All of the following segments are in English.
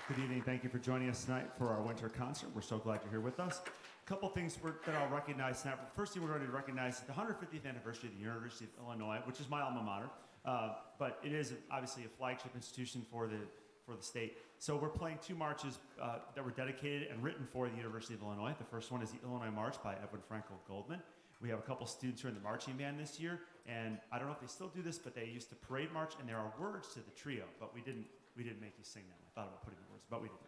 Good evening. Thank you for joining us tonight for our winter concert. We're so glad you're here with us. A couple things that I'll recognize tonight. Firstly, we're going to recognize the 150th anniversary of the University of Illinois, which is my alma mater, but it is obviously a flagship institution for the state. So we're playing two marches that were dedicated and written for the University of Illinois. The first one is the Illinois March by Edwin Frankel Goldman. We have a couple students who are in the marching band this year, and I don't know if they still do this, but they used to parade march, and there are words to the trio, but we didn't make you sing them. I thought about putting the words, but we didn't.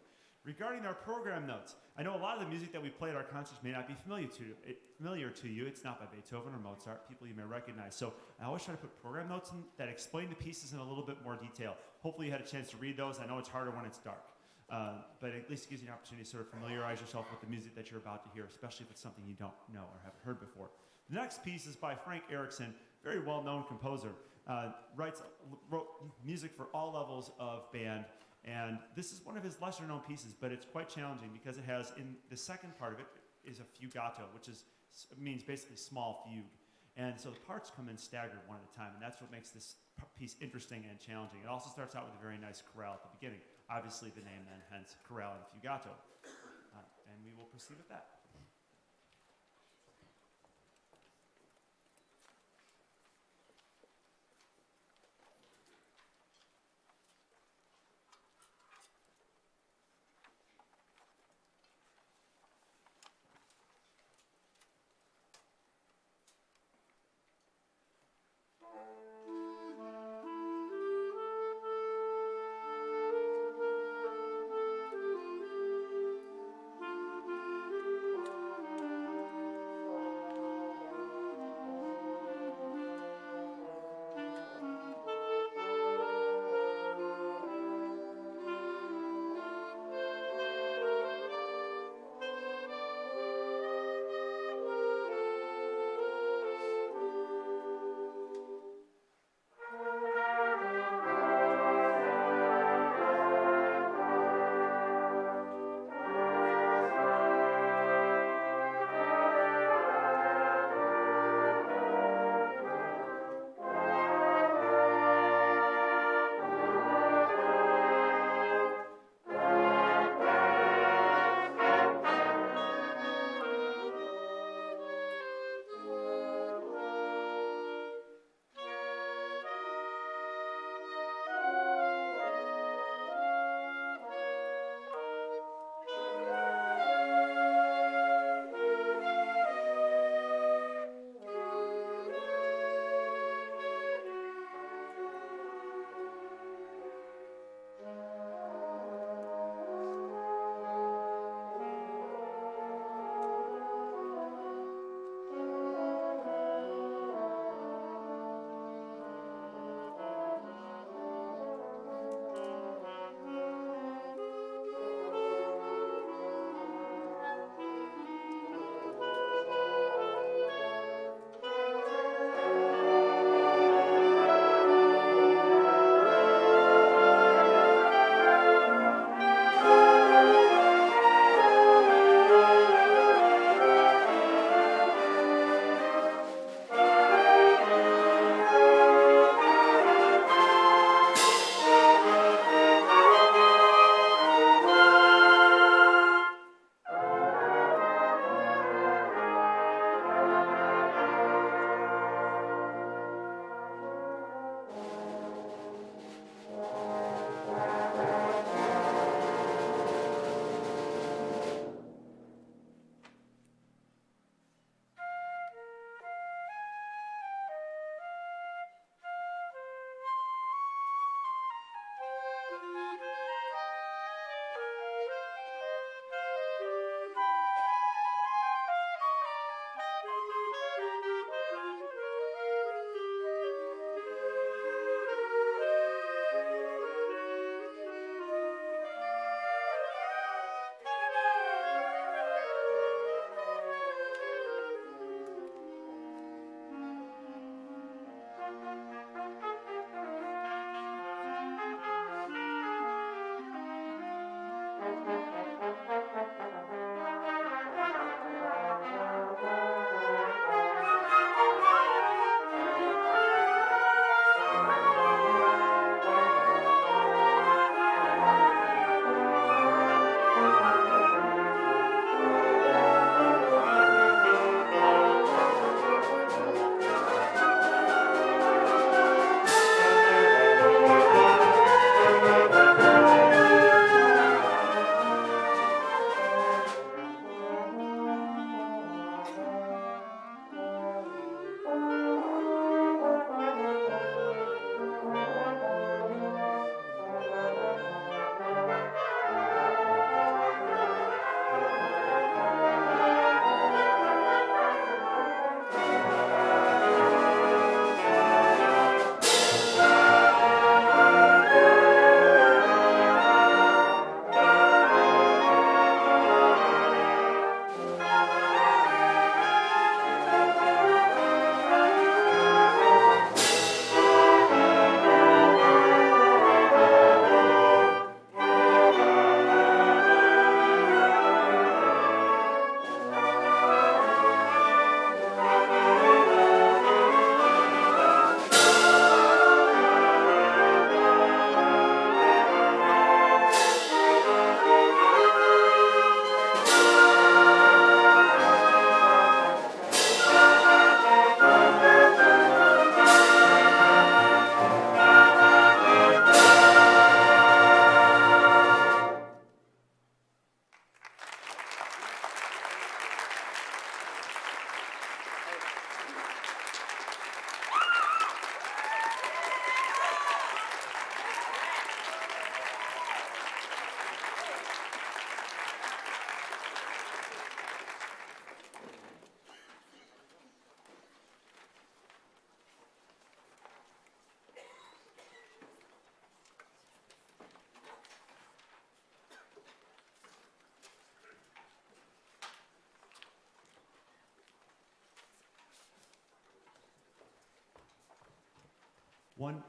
Regarding our program notes, I know a lot of the music that we play at our concerts may not be familiar to you. It's not by Beethoven or Mozart, people you may recognize. So I always try to put program notes in that explain the pieces in a little bit more detail. Hopefully you had a chance to read those. I know it's harder when it's dark, but at least it gives you an opportunity to sort of familiarize yourself with the music that you're about to hear, especially if it's something you don't know or haven't heard before. The next piece is by Frank Erickson, very well-known composer. Wrote music for all levels of band, and this is one of his lesser-known pieces, but it's quite challenging because it has, in the second part of it, is a fugato, which means basically small fugue. And so the parts come in staggered one at a time, and that's what makes this piece interesting and challenging. It also starts out with a very nice chorale at the beginning. Obviously the name then, hence chorale and fugato. And we will proceed with that.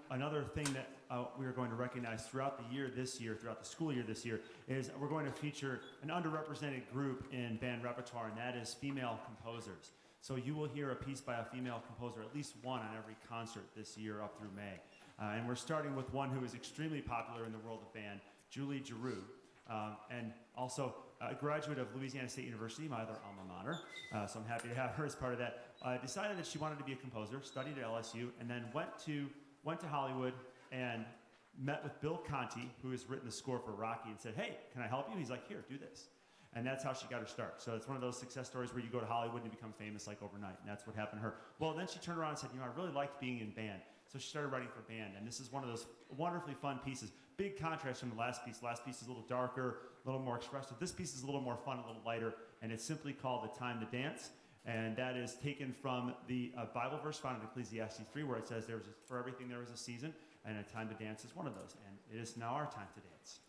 Another thing that we are going to recognize throughout throughout the school year this year, is we're going to feature an underrepresented group in band repertoire, and that is female composers. So you will hear a piece by a female composer, at least one on every concert this year up through May. And we're starting with one who is extremely popular in the world of band, Julie Giroux, and also a graduate of Louisiana State University, my other alma mater. So I'm happy to have her as part of that. Decided that she wanted to be a composer, studied at LSU, and then went to Hollywood and met with Bill Conti, who has written the score for Rocky, and said, hey, can I help you? He's like, here, do this. And that's how she got her start. So it's one of those success stories where you go to Hollywood and you become famous like overnight. And that's what happened to her. Well, then she turned around and said, I really liked being in band. So she started writing for band. And this is one of those wonderfully fun pieces. Big contrast from the last piece. The last piece is a little darker, a little more expressive. This piece is a little more fun, a little lighter. And it's simply called The Time to Dance. And that is taken from the Bible verse found in Ecclesiastes 3, where it says, for everything there is a season, and a time to dance is one of those. And it is now our time to dance.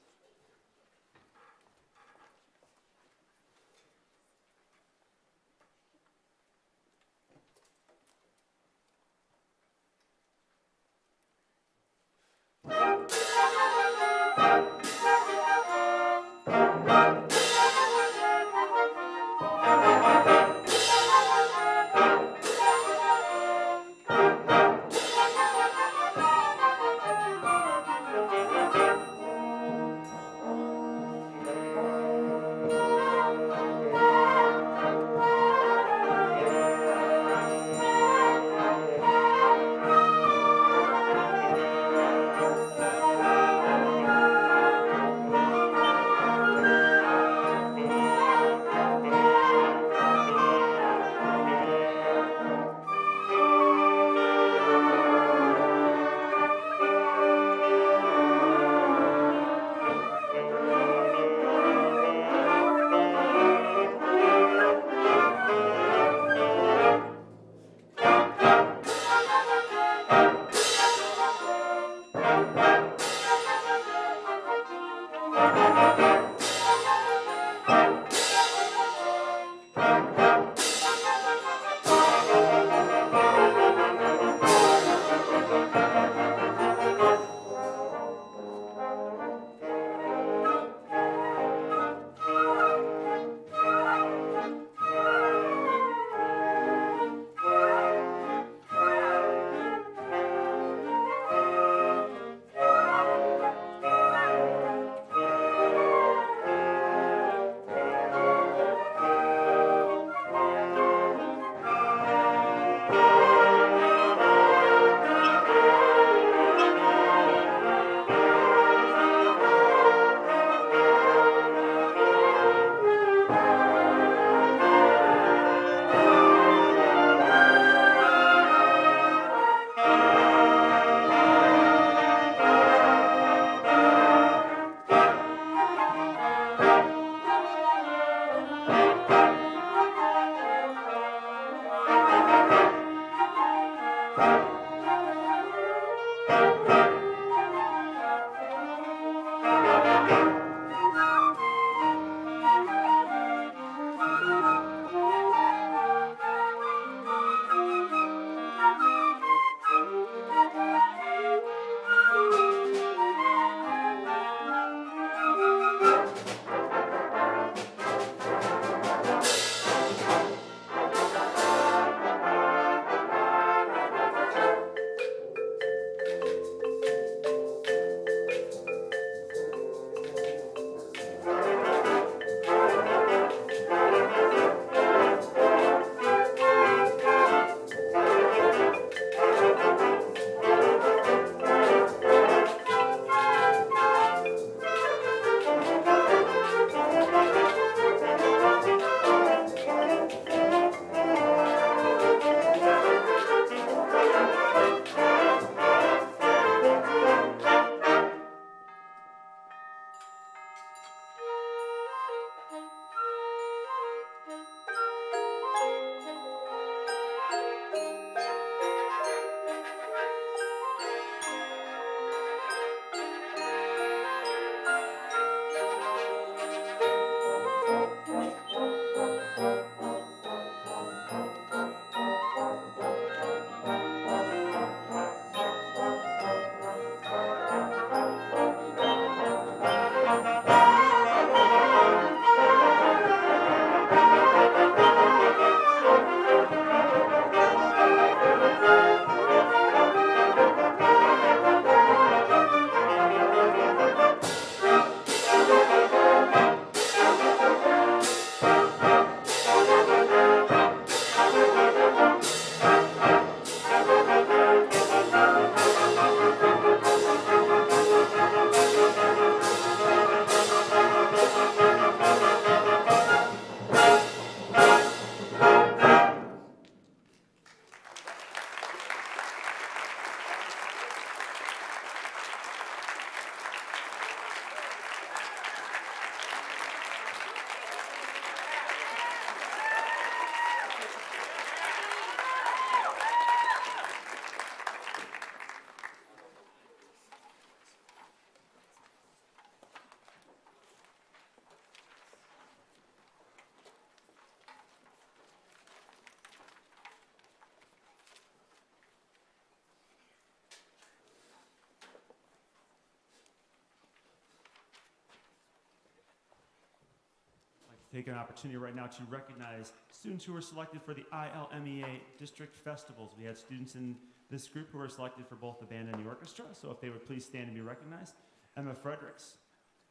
take an opportunity right now to recognize students who were selected for the ILMEA district festivals. We had students in this group who were selected for both the band and the orchestra, so if they would please stand and be recognized. Emma Fredericks,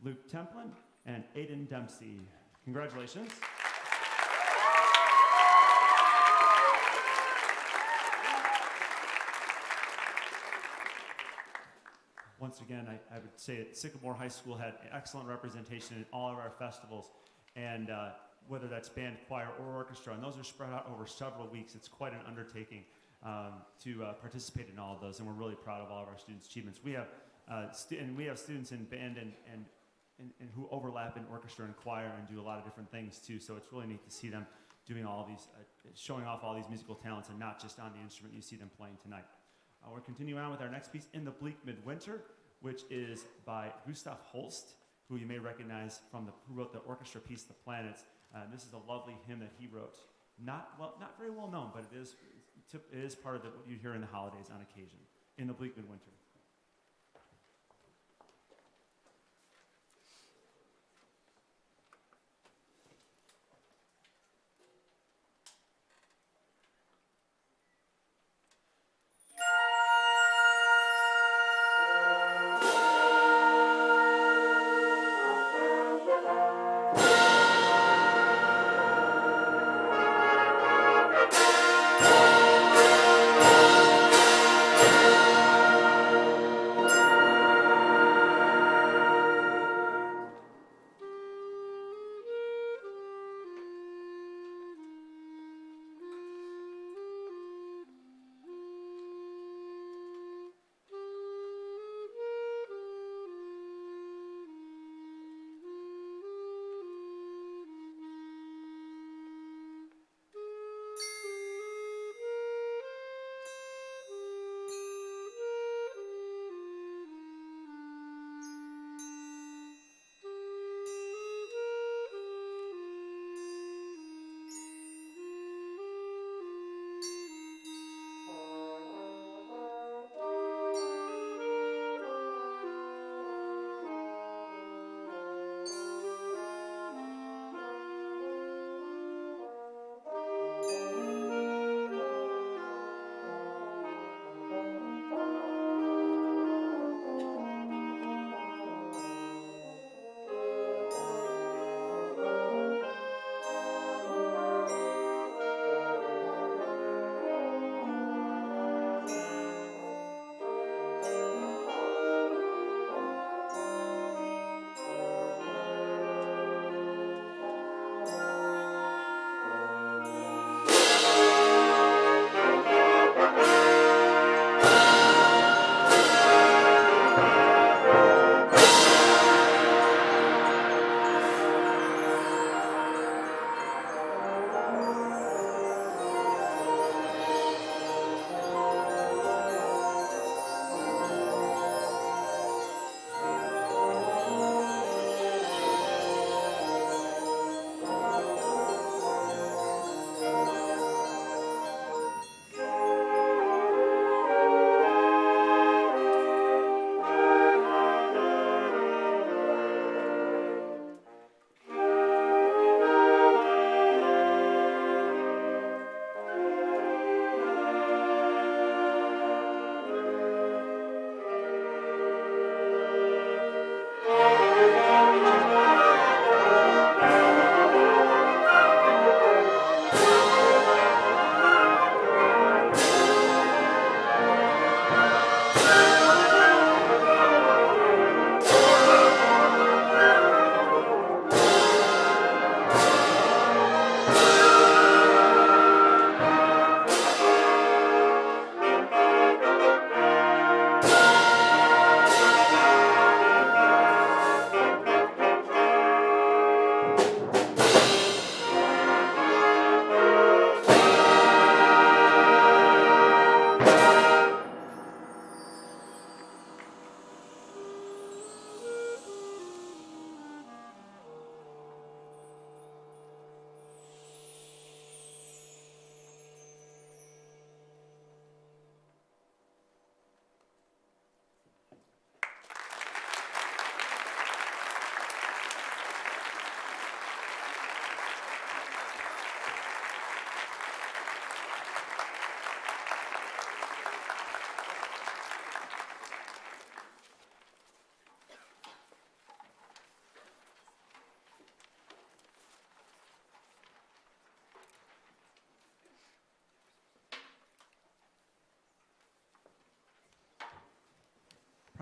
Luke Templin, and Aiden Dempsey. Congratulations. Once again, I would say that Sycamore High School had excellent representation in all of our festivals, and whether that's band, choir, or orchestra, and those are spread out over several weeks. It's quite an undertaking to participate in all of those, and we're really proud of all of our students' achievements. We have students in band and who overlap in orchestra and choir and do a lot of different things too. So it's really neat to see them doing all of these, showing off all these musical talents, and not just on the instrument you see them playing tonight. We're continuing on with our next piece, In the Bleak Midwinter, which is by Gustav Holst, who you may recognize from who wrote the orchestra piece, The Planets. This is a lovely hymn that he wrote. Not very well known, but it is part of what you hear in the holidays on occasion. In the Bleak Midwinter.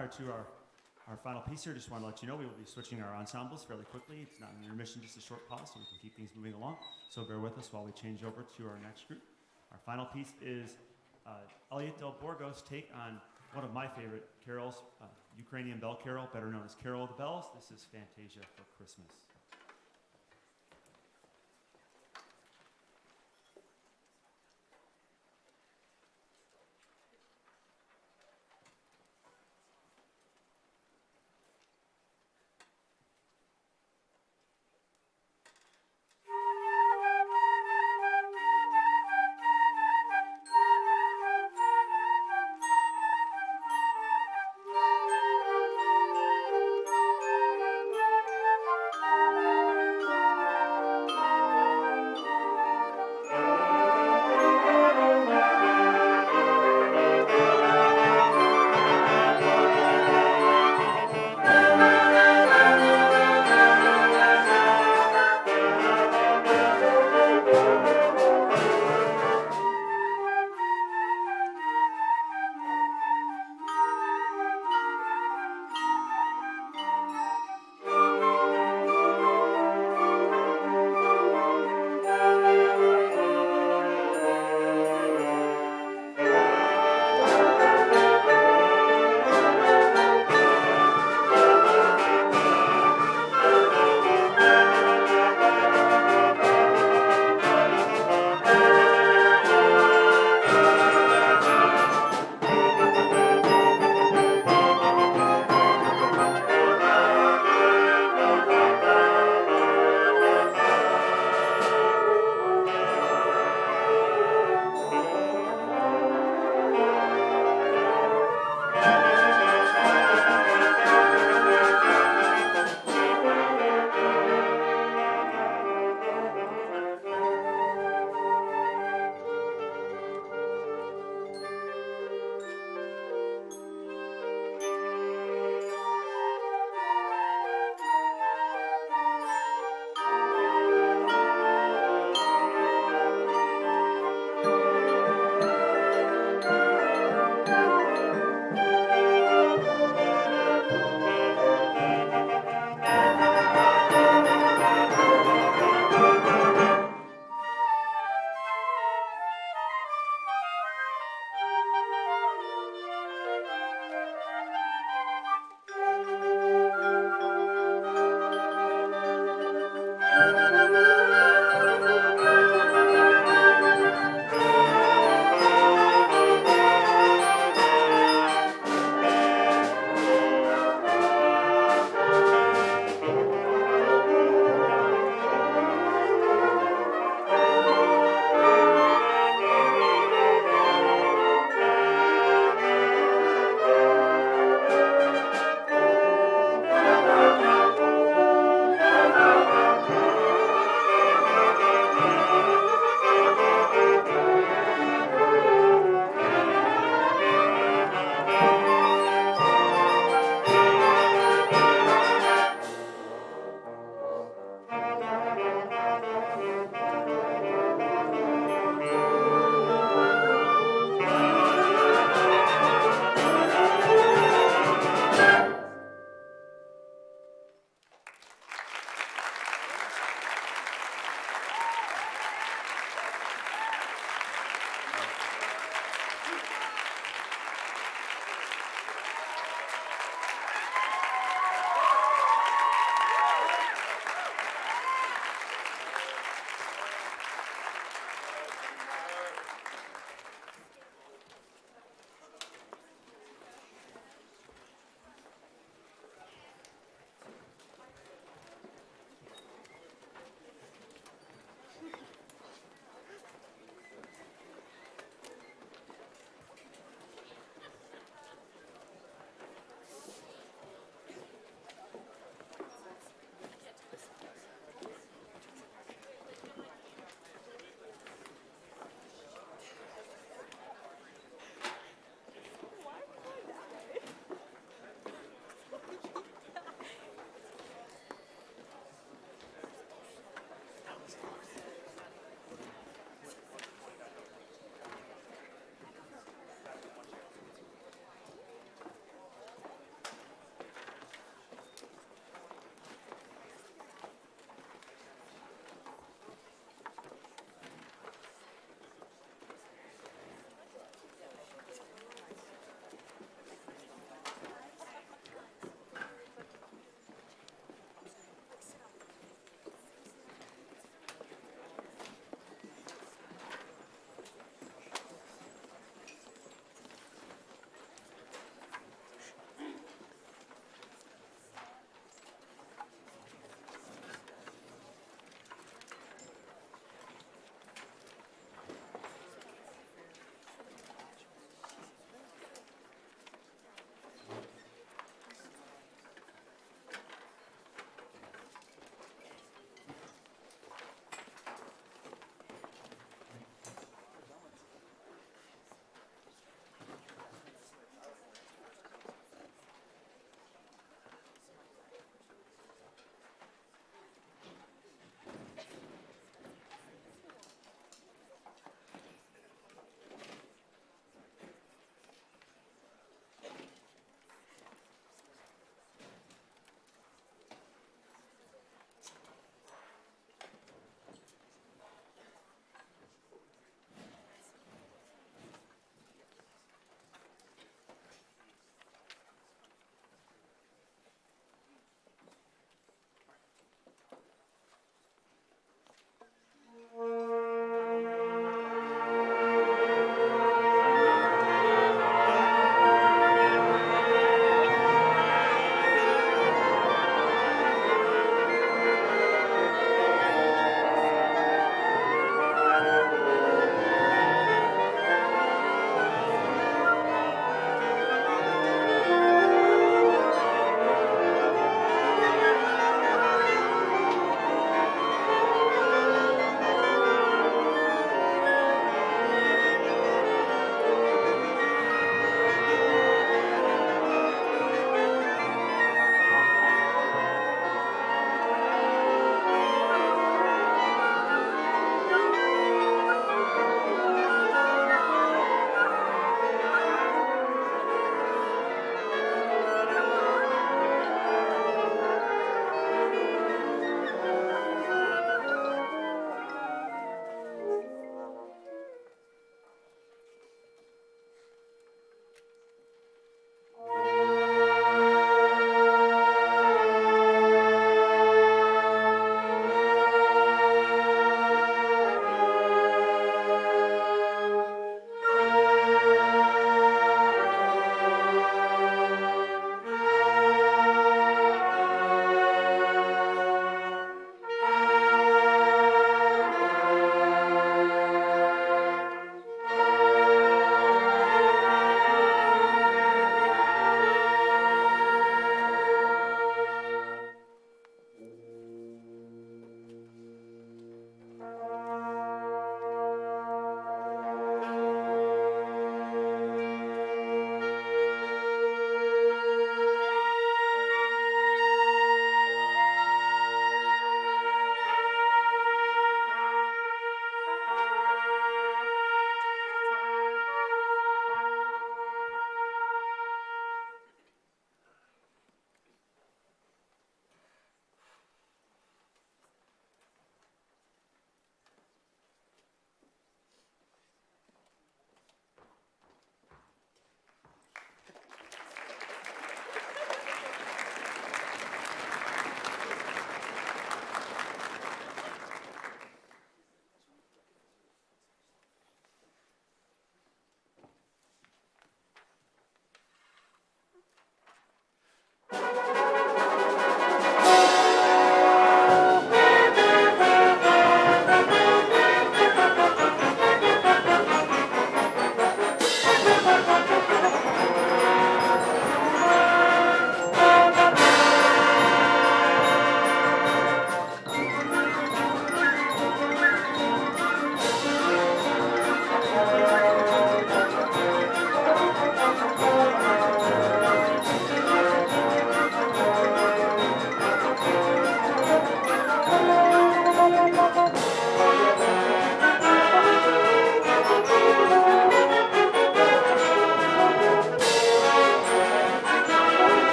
prior to our final piece here, just want to let you know we will be switching our ensembles fairly quickly. It's not an intermission, just a short pause so we can keep things moving along. So bear with us while we change over to our next group. Our final piece is Elliot Del Borgo's take on one of my favorite carols, Ukrainian bell carol, better known as Carol of the Bells. This is Fantasia for Christmas.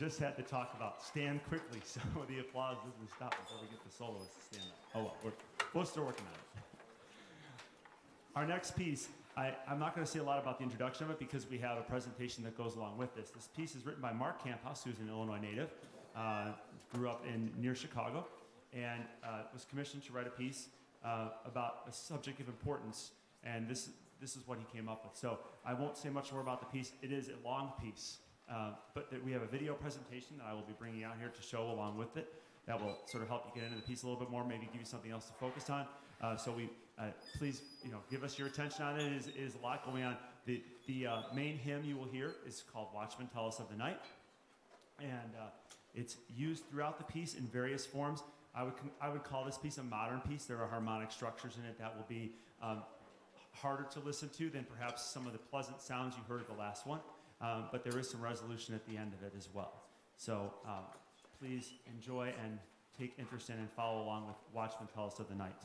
just had to talk about stand quickly so the applause doesn't stop until we get the soloist to stand up. Oh, well, we're still working on it. Our next piece, I'm not going to say a lot about the introduction of it because we have a presentation that goes along with this. This piece is written by Mark Camphouse, who's an Illinois native, grew up near Chicago, and was commissioned to write a piece about a subject of importance, and this is what he came up with. So I won't say much more about the piece. It is a long piece, but we have a video presentation that I will be bringing out here to show along with it. That will sort of help you get into the piece a little bit more, maybe give you something else to focus on. So please, give us your attention on it. It is a lot going on. The main hymn you will hear is called "Watchmen Tell Us of the Night," and it's used throughout the piece in various forms. I would call this piece a modern piece. There are harmonic structures in it that will be harder to listen to than perhaps some of the pleasant sounds you heard at the last one, but there is some resolution at the end of it as well. So please enjoy and take interest in and follow along with "Watchmen Tell Us of the Night."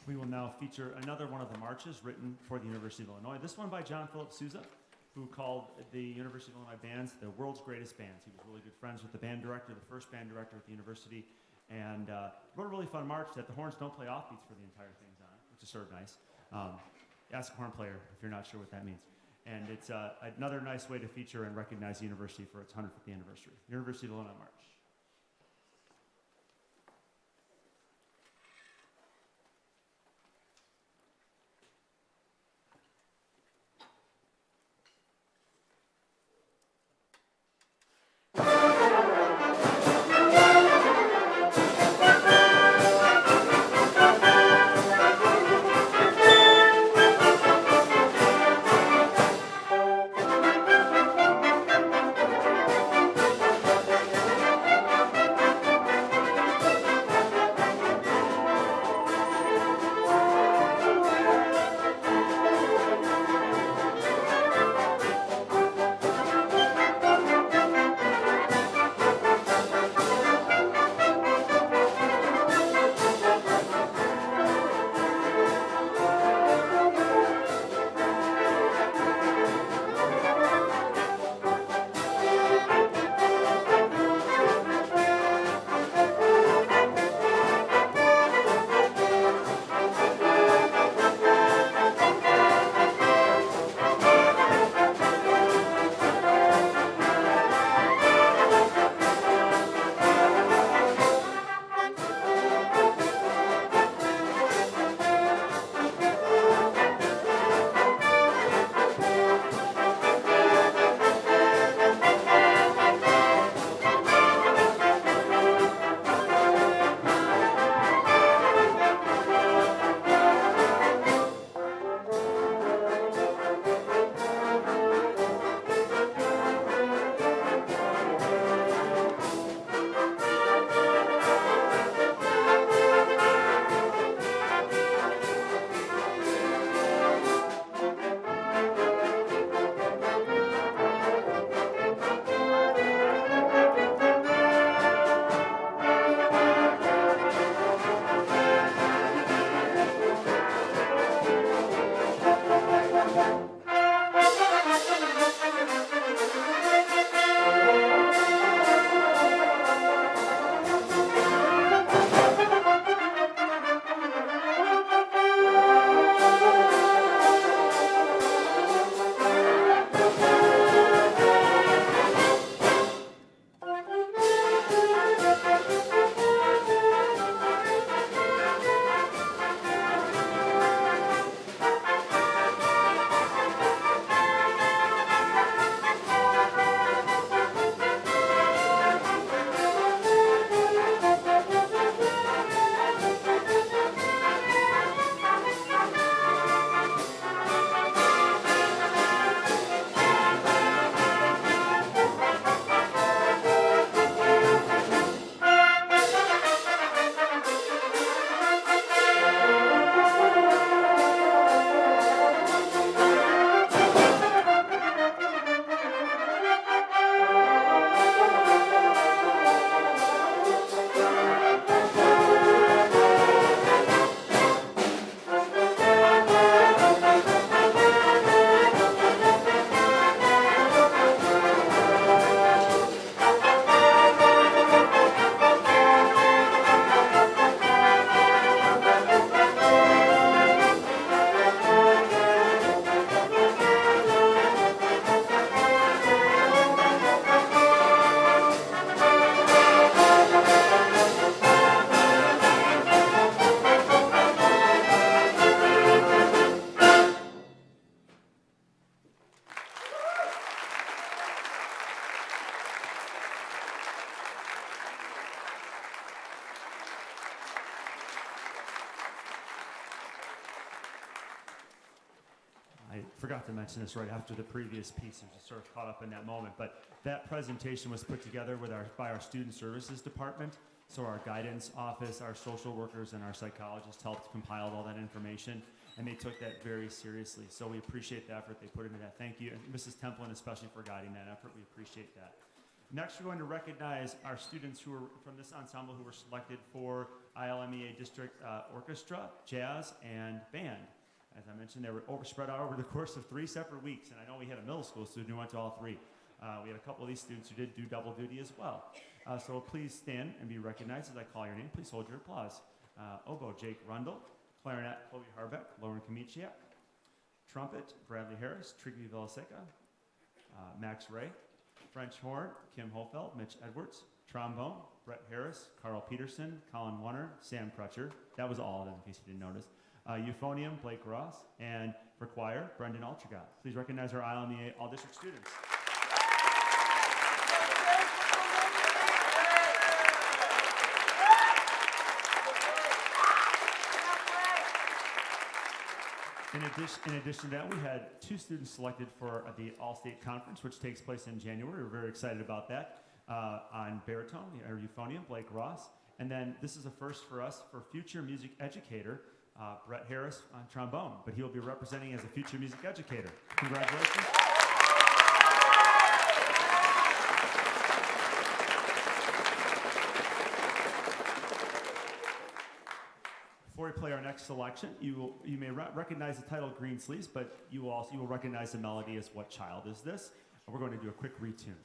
We will now feature another one of the marches written for the University of Illinois. This one by John Philip Sousa, who called the University of Illinois bands the world's greatest bands. He was really good friends with the band director, the first band director at the university, and wrote a really fun march that the horns don't play offbeats for the entire thing's on, which is sort of nice. Ask a horn player if you're not sure what that means. And it's another nice way to feature and recognize the university for its 150th anniversary. University of Illinois March. I forgot to mention this right after the previous piece. I was just sort of caught up in that moment. But that presentation was put together by our Student Services Department. So our guidance office, our social workers, and our psychologists helped compile all that information. And they took that very seriously. So we appreciate the effort they put into that. Thank you. And Mrs. Templin especially for guiding that effort. We appreciate that. Next, we're going to recognize our students who are from this ensemble who were selected for ILMEA District Orchestra, Jazz, and Band. As I mentioned, they were spread out over the course of 3 separate weeks, and I know we had a middle school student who went to all 3. We had a couple of these students who did do double duty as well. So please stand and be recognized as I call your name. Please hold your applause. Oboe, Jake Rundle. Clarinet, Chloe Harbeck, Lauren Kamichiak. Trumpet, Bradley Harris, Trigvi Villaseca, Max Ray. French horn, Kim Hofeld, Mitch Edwards. Trombone, Brett Harris, Carl Peterson, Colin Warner, Sam Crutcher. That was all of them, in case you didn't notice. Euphonium, Blake Ross. And for choir, Brendan Altrigot. Please recognize our ILMEA all-district students. In addition to that, we had 2 students selected for the All-State Conference, which takes place in January. We're very excited about that. On baritone, or euphonium, Blake Ross. And then this is a first for us for future music educator, Brett Harris on trombone. But he will be representing as a future music educator. Congratulations. Before we play our next selection, you may recognize the title Green Sleeves, but you will recognize the melody as What Child Is This? And we're going to do a quick retune.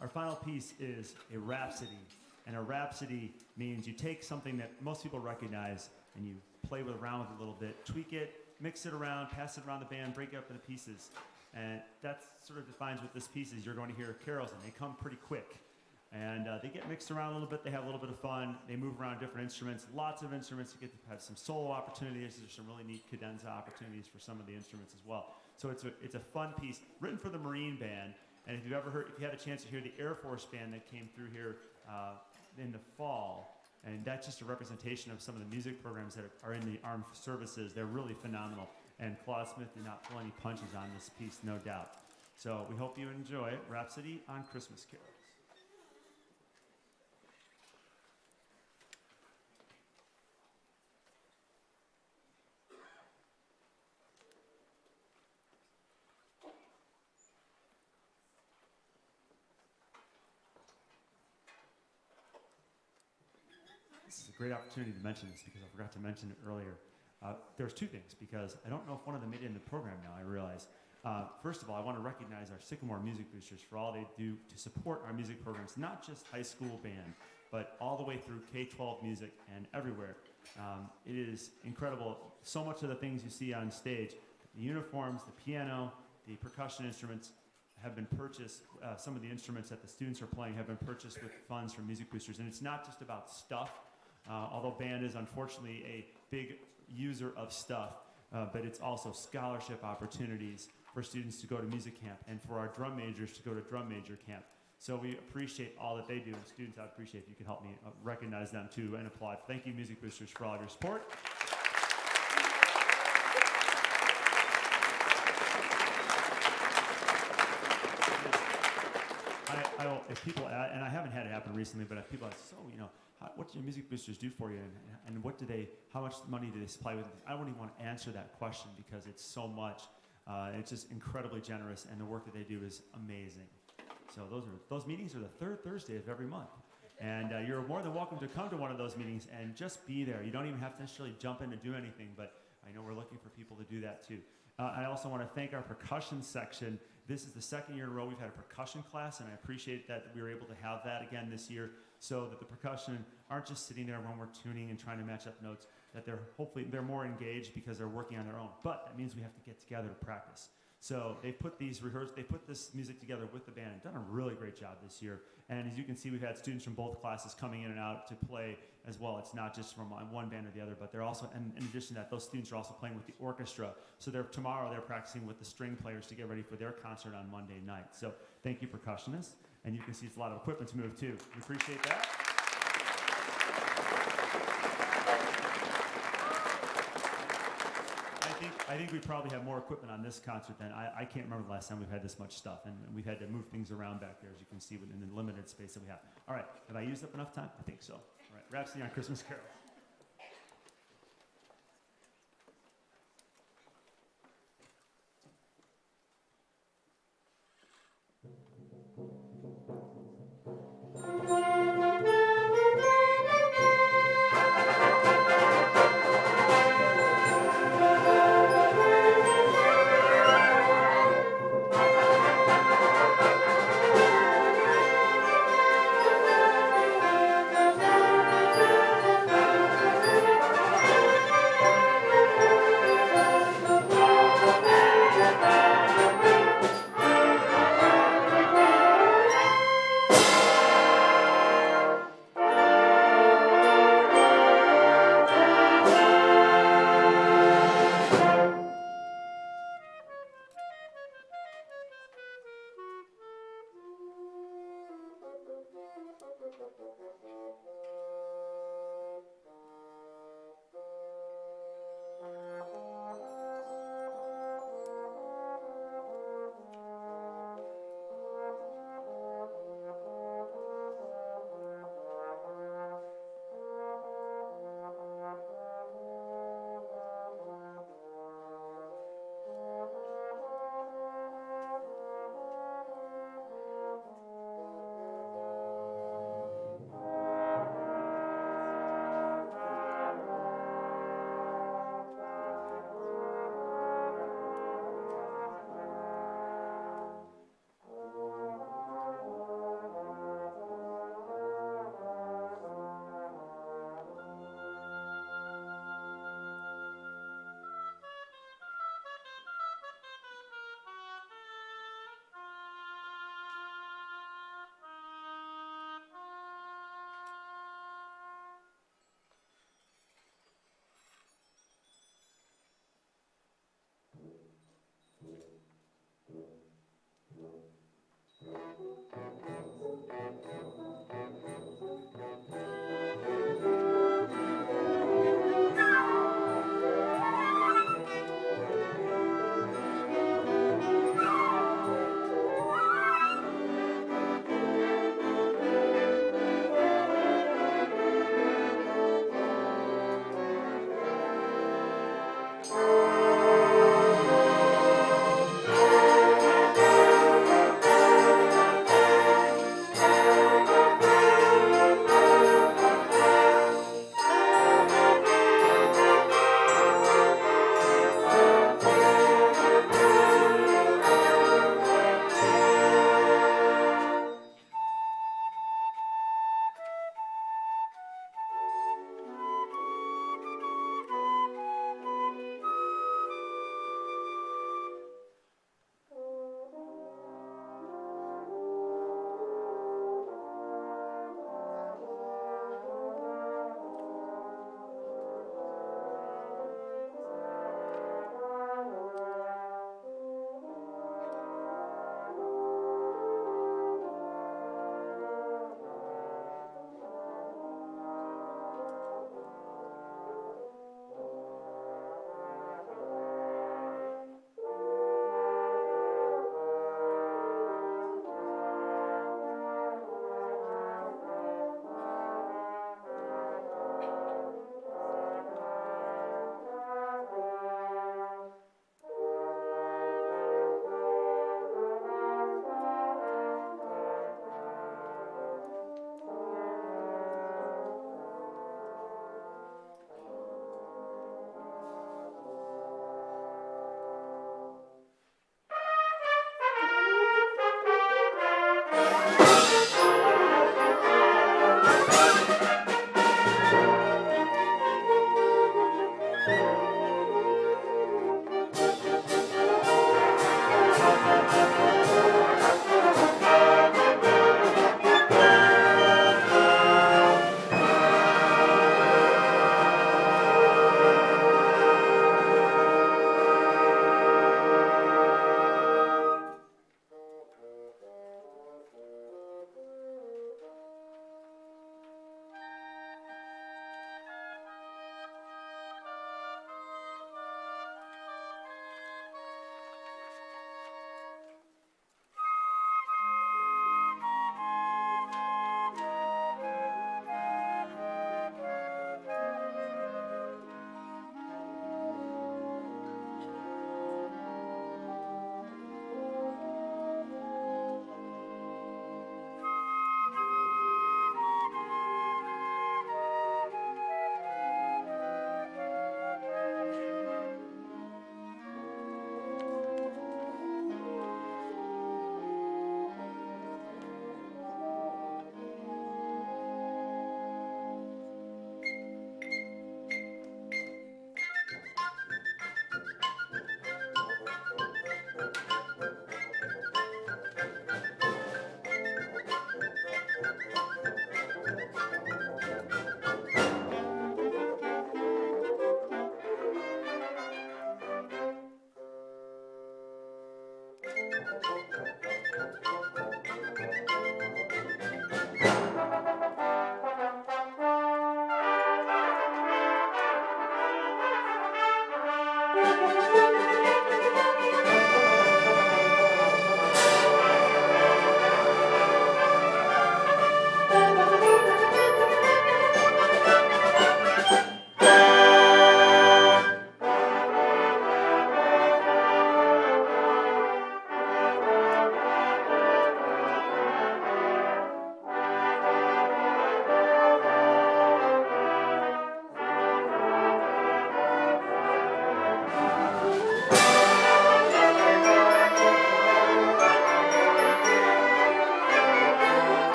Our final piece is a rhapsody. And a rhapsody means you take something that most people recognize and you play around with it a little bit, tweak it, mix it around, pass it around the band, break it up into pieces. And that sort of defines what this piece is. You're going to hear carols, and they come pretty quick. And they get mixed around a little bit. They have a little bit of fun. They move around different instruments, lots of instruments. You get to have some solo opportunities. There's some really neat cadenza opportunities for some of the instruments as well. So it's a fun piece written for the Marine Band. And if you had a chance to hear the Air Force Band that came through here in the fall, and that's just a representation of some of the music programs that are in the armed services. They're really phenomenal. And Claude Smith did not pull any punches on this piece, no doubt. So we hope you enjoy Rhapsody on Christmas Carols. This is a great opportunity to mention this because I forgot to mention it earlier. There's two things, because I don't know if one of them made it in the program now, I realize. First of all, I want to recognize our Sycamore Music Boosters for all they do to support our music programs, not just high school band, but all the way through K-12 music and everywhere. It is incredible. So much of the things you see on stage, the uniforms, the piano, the percussion instruments have been purchased. Some of the instruments that the students are playing have been purchased with funds from Music Boosters. And it's not just about stuff, although band is unfortunately a big user of stuff, but it's also scholarship opportunities for students to go to music camp and for our drum majors to go to drum major camp. So we appreciate all that they do, and students, I'd appreciate if you could help me recognize them too and applaud. Thank you, Music Boosters, for all of your support. If people ask, and I haven't had it happen recently, but if people ask, so, what do your Music Boosters do for you, and how much money do they supply with? I don't even want to answer that question because it's so much. It's just incredibly generous, and the work that they do is amazing. So those meetings are the third Thursday of every month, and you're more than welcome to come to one of those meetings and just be there. You don't even have to necessarily jump in and do anything, but I know we're looking for people to do that too. I also want to thank our percussion section. This is the second year in a row we've had a percussion class, and I appreciate that we were able to have that again this year so that the percussion aren't just sitting there when we're tuning and trying to match up notes, that they're more engaged because they're working on their own. But that means we have to get together to practice. So they put this music together with the band and done a really great job this year. And as you can see, we've had students from both classes coming in and out to play as well. It's not just from one band or the other, but they're also, and in addition to that, those students are also playing with the orchestra. So tomorrow they're practicing with the string players to get ready for their concert on Monday night. So thank you, percussionists. And you can see it's a lot of equipment to move too. We appreciate that. I think we probably have more equipment on this concert than I can't remember the last time we've had this much stuff, and we've had to move things around back there, as you can see, within the limited space that we have. All right, have I used up enough time? I think so. All right, Rhapsody on Christmas Carols.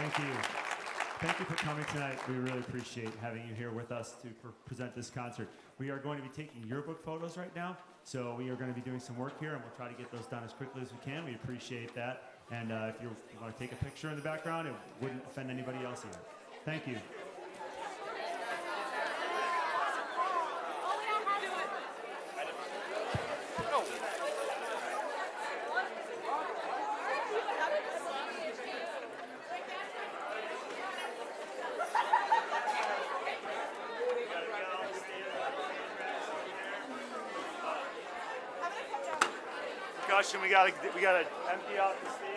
Thank you. Thank you for coming tonight. We really appreciate having you here with us to present this concert. We are going to be taking yearbook photos right now, so we are going to be doing some work here, and we'll try to get those done as quickly as we can. We appreciate that. And if you want to take a picture in the background, it wouldn't offend anybody else either. Thank you. We gotta empty out the stage.